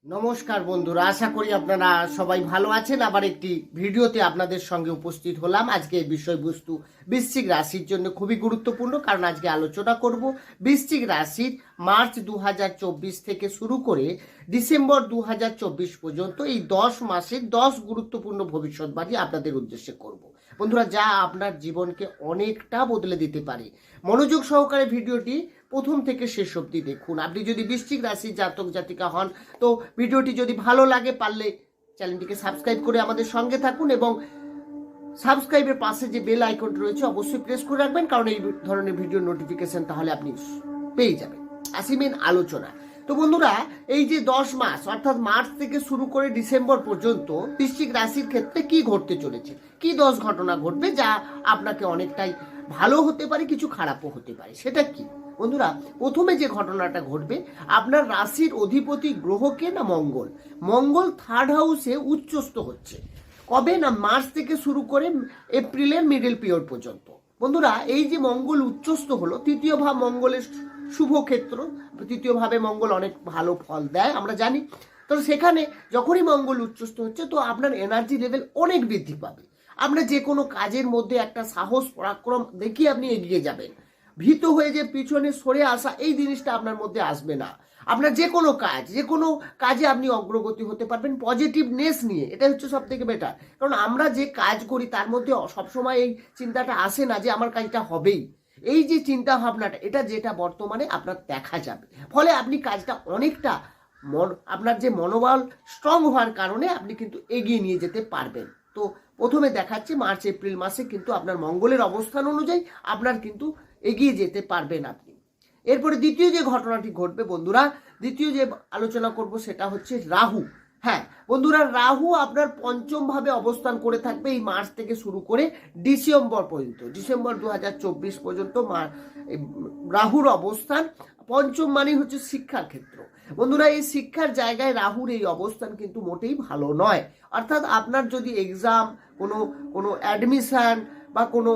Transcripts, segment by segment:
নমস্কার বন্ধুরা, আশা করি আপনারা সবাই ভালো আছেন। আবার একটি ভিডিওতে আপনাদের সঙ্গে উপস্থিত হলাম। আজকে এই বিষয়বস্তু বৃশ্চিক রাশির জন্য খুবই গুরুত্বপূর্ণ, কারণ আজকে আলোচনা করব বৃশ্চিক রাশির মার্চ 2024 থেকে শুরু করে ডিসেম্বর 2024 পর্যন্ত এই 10 মাসের 10 গুরুত্বপূর্ণ ভবিষ্যৎবাণী আপনাদের উদ্দেশ্যে করব বন্ধুরা, যা আপনার জীবনকে অনেকটা বদলে দিতে পারে। মনোযোগ সহকারে ভিডিওটি প্রথম থেকে শেষ অবধি দেখুন। আপনি যদি বৃশ্চিক রাশির জাতক জাতিকা হন, তো ভিডিওটি যদি ভালো লাগে পারলে চ্যানেলটিকে সাবস্ক্রাইব করে আমাদের সঙ্গে থাকুন, এবং সাবস্ক্রাইবের পাশে যে বেল আইকনটি রয়েছে অবশ্যই প্রেস করে রাখবেন, কারণ এই ধরনের ভিডিও নোটিফিকেশন তাহলে আপনি পেয়ে যাবেন। আসি মেন আলোচনা। তো বন্ধুরা, এই যে 10 মাস অর্থাৎ মার্চ থেকে শুরু করে ডিসেম্বর পর্যন্ত বৃশ্চিক রাশির ক্ষেত্রে কি ঘটতে চলেছে, কি 10 ঘটনা ঘটবে যা আপনাকে অনেকটাই ভালো হতে পারে, কিছু খারাপও হতে পারে। সেটা কি বন্ধুরা? প্রথমে যে ঘটনাটা ঘটবে, আপনার রাশির অধিপতি গ্রহকে না মঙ্গল, মঙ্গল থার্ড হাউসে উচ্চস্থ হচ্ছে। কবে না? মার্চ থেকে শুরু করে এপ্রিলের মিডল পিরিয়ড পর্যন্ত। বন্ধুরা, এই যে মঙ্গল উচ্চস্থ হলো, তৃতীয় ভাব মঙ্গলের শুভ ক্ষেত্র, তৃতীয় ভাবে মঙ্গল অনেক ভালো ফল দেয় আমরা জানি। তো সেখানে যখনই মঙ্গল উচ্চস্থ হচ্ছে, তো আপনার এনার্জি লেভেল অনেক বৃদ্ধি পাবে। আপনার যে কোনো কাজের মধ্যে একটা সাহস পরাক্রম দেখিয়ে আপনি এগিয়ে যাবেন। ভীত হয়ে যে পিছনে সরে আসা, এই জিনিসটা আপনার মধ্যে আসবে না। আপনার যে কোনো কাজে আপনি অগ্রগতি হতে পারবেন পজিটিভনেস নিয়ে। এটা হচ্ছে সব থেকে বেটার, কারণ আমরা যে কাজ করি তার মধ্যে সবসময় এই চিন্তাটা আসে না যে আমার কাজটা হবেই। এই যে চিন্তা ভাবনাটা, এটা যেটা বর্তমানে আপনার দেখা যাবে, ফলে আপনি কাজটা অনেকটা আপনার যে মনোবল স্ট্রং হওয়ার কারণে আপনি কিন্তু এগিয়ে নিয়ে যেতে পারবেন। তো প্রথমে দেখাচ্ছে মার্চ এপ্রিল মাসে কিন্তু আপনার মঙ্গলের অবস্থান অনুযায়ী আপনার কিন্তু এগিয়ে যেতে পারবেন আপনি। এরপরে দ্বিতীয় যে ঘটনাটি ঘটবে বন্ধুরা, দ্বিতীয় যে আলোচনা করব সেটা হচ্ছে রাহু। হ্যাঁ বন্ধুরা, রাহু আপনার পঞ্চম ভাবে অবস্থান করে থাকবে এই মার্চ থেকে শুরু করে ডিসেম্বর পর্যন্ত। ডিসেম্বর 2024 পর্যন্ত রাহুর অবস্থান পঞ্চম, মানে হচ্ছে শিক্ষার ক্ষেত্র। বন্ধুরা, এই শিক্ষার জায়গায় রাহুর এই অবস্থান কিন্তু মোটেই ভালো নয়। অর্থাৎ আপনার যদি এক্সাম, কোনো অ্যাডমিশন বা কোনো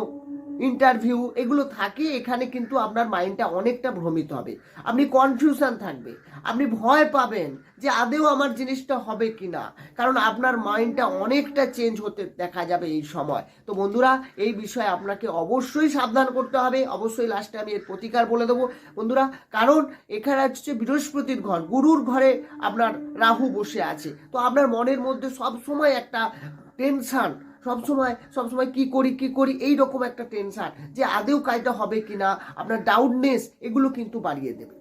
ইন্টারভিউ এগুলো থাকে, এখানে কিন্তু আপনার মাইন্ডটা অনেকটা ভ্রমিত হবে, আপনি কনফিউশন থাকবে, আপনি ভয় পাবেন যে আদেও আমার জিনিসটা হবে কিনা, কারণ আপনার মাইন্ডটা অনেকটা চেঞ্জ হতে দেখা যাবে এই সময়। তো বন্ধুরা, এই বিষয়ে আপনাকে অবশ্যই সাবধান করতে হবে। অবশ্যই লাস্টে আমি এর প্রতিকার বলে দেবো বন্ধুরা, কারণ এখানে হচ্ছে বৃহস্পতির ঘর, গুরুর ঘরে আপনার রাহু বসে আছে। তো আপনার মনের মধ্যে সবসময় একটা টেনশন, সবসময় কি করি এই রকম একটা টেনশন, যে আদেও কাজটা হবে কিনা, আপনার ডাউটনেস এগুলো কিন্তু বাড়িয়ে দেবে।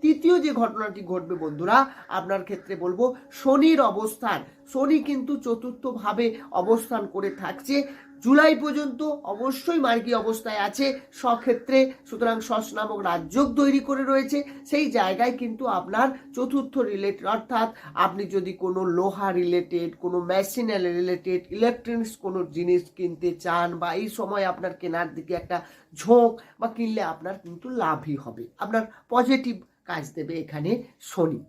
তৃতীয় যে ঘটনাটি ঘটবে বন্ধুরা, আপনার ক্ষেত্রে বলবো শনির অবস্থান। শনি কিন্তু চতুর্থ ভাবে অবস্থান করে থাকছে জুলাই পর্যন্ত, অবশ্যই মার্গী অবস্থায় আছে স্বক্ষেত্রে। সুতরাং ষষ্ঠ নামক রাজযোগ তৈরি করে রয়েছে। সেই জায়গায় কিন্তু আপনার চতুর্থ রিলেটেড, অর্থাৎ আপনি যদি কোনো লোহা রিলেটেড, কোনো মেশিনারি রিলেটেড, ইলেকট্রনিক্স কোনো জিনিস কিনতে চান, বা এই সময় আপনার কেনার দিকে একটা ঝোঁক, বা কিনলে আপনার কিন্তু লাভই হবে, আপনার পজিটিভ কাজ দেবে এখানে শনি।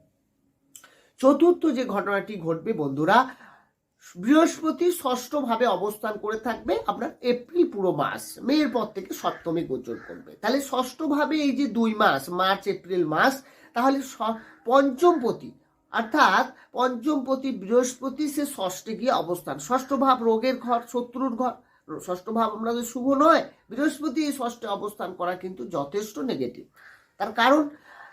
চতুর্থ যে ঘটনাটি ঘটবে বন্ধুরা, বৃহস্পতি ষষ্ঠ ভাবে অবস্থান করে থাকবে আপনার এপ্রিল পুরো মাস, মেয়ের পর থেকে সপ্তমে গোচর করবে। তাহলে ষষ্ঠ ভাবে এই যে 2 মাস, মার্চ এপ্রিল মাস, তাহলে পঞ্চমপতি, অর্থাৎ পঞ্চমপতি বৃহস্পতি সে ষষ্ঠে গিয়ে অবস্থান। ষষ্ঠ ভাব রোগের ঘর, শত্রুর ঘর। ষষ্ঠ ভাব আমাদের শুভ নয়। বৃহস্পতি এই ষষ্ঠে অবস্থান করা কিন্তু যথেষ্ট নেগেটিভ।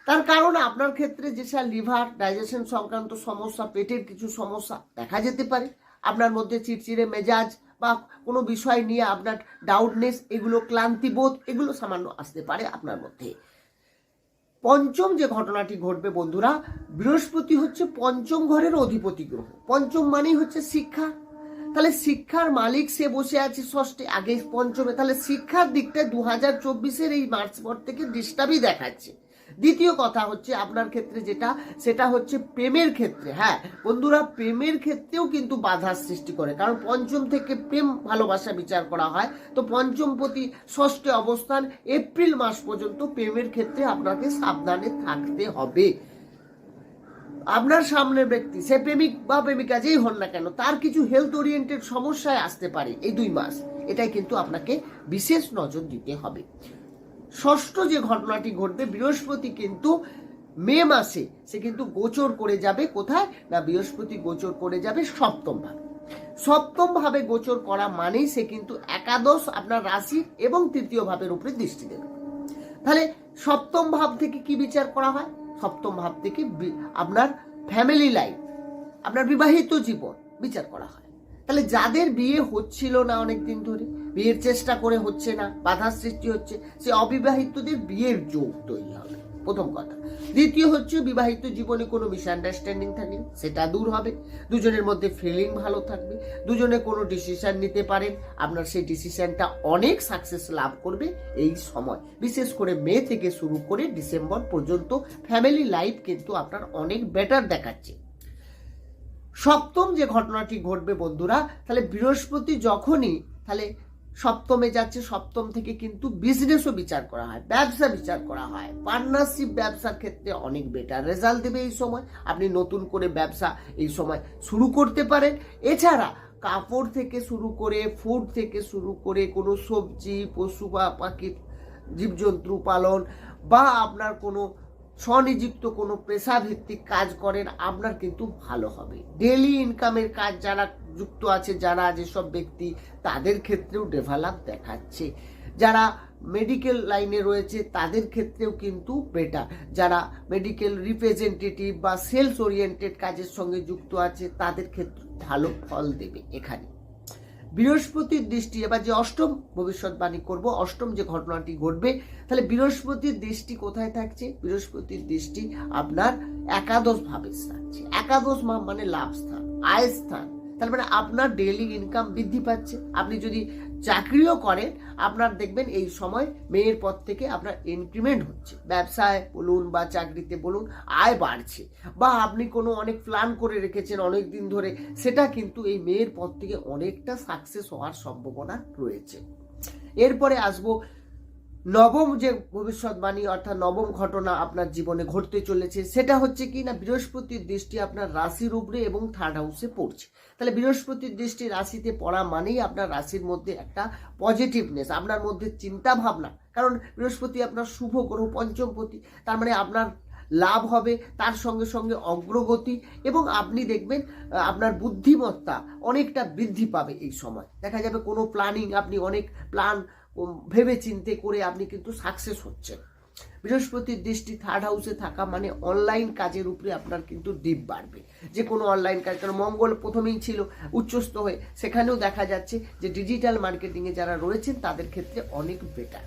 তার কারণ আপনার ক্ষেত্রে যেসব লিভার ডাইজেশন সংক্রান্ত সমস্যা, পেটের কিছু সমস্যা দেখা যেতে পারে। আপনার মধ্যে চিড়চিড়ে মেজাজ, বা কোনো বিষয় নিয়ে আপনার ডাউটনেস, এগুলো ক্লান্তিবোধ, এগুলো সামান্য আসতে পারে আপনার মধ্যে। পঞ্চম যে ঘটনাটি ঘটবে বন্ধুরা, বৃহস্পতি হচ্ছে পঞ্চম ঘরের অধিপতি গ্রহ। পঞ্চম মানেই হচ্ছে শিক্ষা। তাহলে শিক্ষার মালিক সে বসে আছে ষষ্ঠে, আগে পঞ্চমে। তাহলে শিক্ষার দিকটা 2024 এই মার্চ পর থেকে ডিস্টার্বই দেখাচ্ছে। দ্বিতীয় কথা হচ্ছে আপনার ক্ষেত্রে সেটা হচ্ছে প্রেমের ক্ষেত্রে। হ্যাঁ বন্ধুরা, প্রেমের ক্ষেত্রেও কিন্তু বাধার সৃষ্টি করে, কারণ পঞ্চম থেকে প্রেম ভালোবাসা বিচার করা হয়। তো পঞ্চমপতি ষষ্ঠে অবস্থান এপ্রিল মাস পর্যন্ত, প্রেমের ক্ষেত্রে আপনাকে সাবধানে থাকতে হবে। আপনার সামনের ব্যক্তি, সে প্রেমিক বা প্রেমিকা যেই হন না কেন, তার কিছু হেলথ ওরিয়েন্টেড সমস্যায় আসতে পারে এই 2 মাস। এটাই কিন্তু আপনাকে বিশেষ নজর দিতে হবে। ষষ্ঠ যে ঘটনাটি ঘটবে, বৃহস্পতি কিন্তু মে মাসে সে কিন্তু গোচর করে যাবে কোথায় না, বৃহস্পতি গোচর করে যাবে সপ্তম ভাবে। সপ্তম ভাবে গোচর করা মানেই সে কিন্তু একাদশ আপনার রাশি এবং তৃতীয় ভাবের উপরে দৃষ্টি দেবে। তাহলে সপ্তম ভাব থেকে কি বিচার করা হয়? সপ্তম ভাব থেকে আপনার ফ্যামিলি লাইফ, আপনার বিবাহিত জীবন বিচার করা হয়। তাহলে যাদের বিয়ে হচ্ছিল না অনেকদিন ধরে, বিয়ের চেষ্টা করে হচ্ছে না, বাধার সৃষ্টি হচ্ছে, সে অবিবাহিতদের বিয়ের যোগ তৈরি হবে, প্রথম কথা। দ্বিতীয় হচ্ছে বিবাহিত জীবনে কোনো মিসআন্ডারস্ট্যান্ডিং থাকলে সেটা দূর হবে, দুজনের মধ্যে ফিলিং ভালো থাকবে, দুজনে কোনো ডিসিশন নিতে পারেন, আপনার সেই ডিসিশনটা অনেক সাকসেস লাভ করবে এই সময়। বিশেষ করে মে থেকে শুরু করে ডিসেম্বর পর্যন্ত ফ্যামিলি লাইফ কিন্তু আপনার অনেক বেটার দেখাচ্ছে। সপ্তম যে ঘটনাটি ঘটবে বন্ধুরা, তাহলে বৃহস্পতি যখনই তাহলে সপ্তমে যাচ্ছে, সপ্তম থেকে কিন্তু বিজনেসও বিচার করা হয়, ব্যবসা বিচার করা হয়। পার্টনারশিপ ব্যবসার ক্ষেত্রে অনেক বেটার রেজাল্ট দেবে এই সময়। আপনি নতুন করে ব্যবসা এই সময় শুরু করতে পারেন। এছাড়া কাপড় থেকে শুরু করে, ফুড থেকে শুরু করে, কোনো সবজি, পশু বা পাখি, জীবজন্তু পালন বা আপনার কোনো স্বনিযুক্ত কোনো পেশাভিত্তিক কাজ করেন, আপনার কিন্তু ভালো হবে। ডেইলি ইনকামের কাজ যারা যুক্ত আছে, যারা যেসব ব্যক্তি, তাদের ক্ষেত্রেও ডেভেলপ দেখাচ্ছে। যারা মেডিকেল লাইনে রয়েছে তাদের ক্ষেত্রেও কিন্তু বেটার। যারা মেডিকেল রিপ্রেজেন্টেটিভ বা সেলস ওরিয়েন্টেড কাজের সঙ্গে যুক্ত আছে তাদের ক্ষেত্রে ভালো ফল দেবে এখানে। বৃহস্পতির দৃষ্টি, এবার যে অষ্টম ভবিষ্যৎবাণী করব, অষ্টম যে ঘটনাটি ঘটবে, তাহলে বৃহস্পতির দৃষ্টি কোথায় থাকছে? বৃহস্পতির দৃষ্টি আপনার একাদশ ভাবে থাকছে। একাদশ মানে লাভ স্থান, আয় স্থান। তার মানে আপনার ডেইলি ইনকাম বৃদ্ধি পাচ্ছে। আপনি যদি চাকরিও করেন, আপনার দেখবেন এই সময় মেয়ের পর থেকে আপনার ইনক্রিমেন্ট হচ্ছে, ব্যবসায় বলুন বা চাকরিতে বলুন, আয় বাড়ছে। বা আপনি কোনো অনেক প্ল্যান করে রেখেছেন অনেক দিন ধরে, সেটা কিন্তু এই মেয়ের পর থেকে অনেকটা সাকসেস হওয়ার সম্ভাবনা রয়েছে। এরপরে আসবো নবম যে ভবিষ্যৎবাণী, অর্থাৎ নবম ঘটনা আপনার জীবনে ঘটতে চলেছে, সেটা হচ্ছে কি না, বৃহস্পতির দৃষ্টি আপনার রাশির উপরে এবং থার্ড হাউসে পড়ছে। তাহলে বৃহস্পতির দৃষ্টি রাশিতে পড়া মানেই আপনার রাশির মধ্যে একটা পজিটিভনেস, আপনার মধ্যে চিন্তা ভাবনা, কারণ বৃহস্পতি আপনার শুভ গ্রহ, পঞ্চমপতি, তার মানে আপনার লাভ হবে, তার সঙ্গে সঙ্গে অগ্রগতি, এবং আপনি দেখবেন আপনার বুদ্ধিমত্তা অনেকটা বৃদ্ধি পাবে এই সময়। দেখা যাবে কোনো প্ল্যানিং, আপনি অনেক প্ল্যান ভেবে চিন্তে করে আপনি কিন্তু সাকসেস হচ্ছেন। বৃহস্পতির দৃষ্টি থার্ড হাউসে থাকা মানে অনলাইন কাজের উপরে আপনার কিন্তু ডিপ বাড়বে। যে কোনো অনলাইন কাজ, কারণ মঙ্গল প্রথমেই ছিল উচ্চস্থ হয়ে, সেখানেও দেখা যাচ্ছে যে ডিজিটাল মার্কেটিংয়ে যারা রয়েছেন তাদের ক্ষেত্রে অনেক বেটার।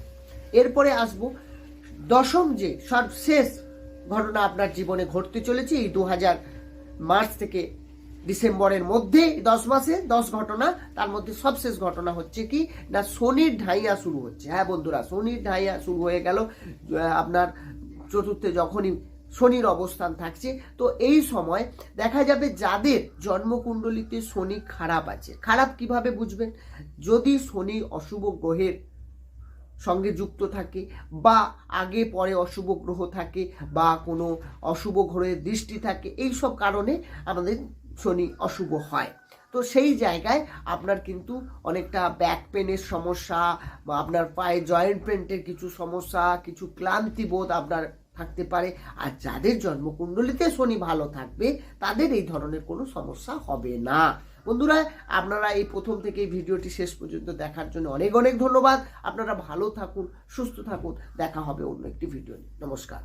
এরপরে আসবো দশম যে সর্বশেষ ঘটনা আপনার জীবনে ঘটতে চলেছে এই 2000 মার্চ থেকে ডিসেম্বরের মধ্যে 10 মাসে 10 ঘটনা, তার মধ্যে সবশেষ ঘটনা হচ্ছে কি না, শনির ঢাইয়া শুরু হচ্ছে। হ্যাঁ বন্ধুরা, শনির ঢাইয়া শুরু হয়ে গেল আপনার চতুর্থে যখনই শনির অবস্থান থাকছে। তো এই সময় দেখা যাবে যাদের জন্মকুণ্ডলিতে শনি খারাপ আছে, খারাপ কিভাবে বুঝবেন? যদি শনি অশুভ গ্রহের সঙ্গে যুক্ত থাকে বা আগে পরে অশুভ গ্রহ থাকে বা কোনো অশুভ গ্রহের দৃষ্টি থাকে, এই সব কারণে আমাদের শনি অশুভ হয়। তো সেই জায়গায় আপনার কিন্তু অনেকটা ব্যাক পেনের সমস্যা বা আপনার পায়ে জয়েন্ট পেনের কিছু সমস্যা, কিছু ক্লান্তিবোধ আপনার থাকতে পারে। আর যাদের জন্মকুণ্ডলিতে শনি ভালো থাকবে তাদের এই ধরনের কোনো সমস্যা হবে না। বন্ধুরা, আপনারা এই প্রথম থেকে এই ভিডিওটি শেষ পর্যন্ত দেখার জন্য অনেক অনেক ধন্যবাদ। আপনারা ভালো থাকুন, সুস্থ থাকুন, দেখা হবে অন্য একটি ভিডিও নিয়ে। নমস্কার।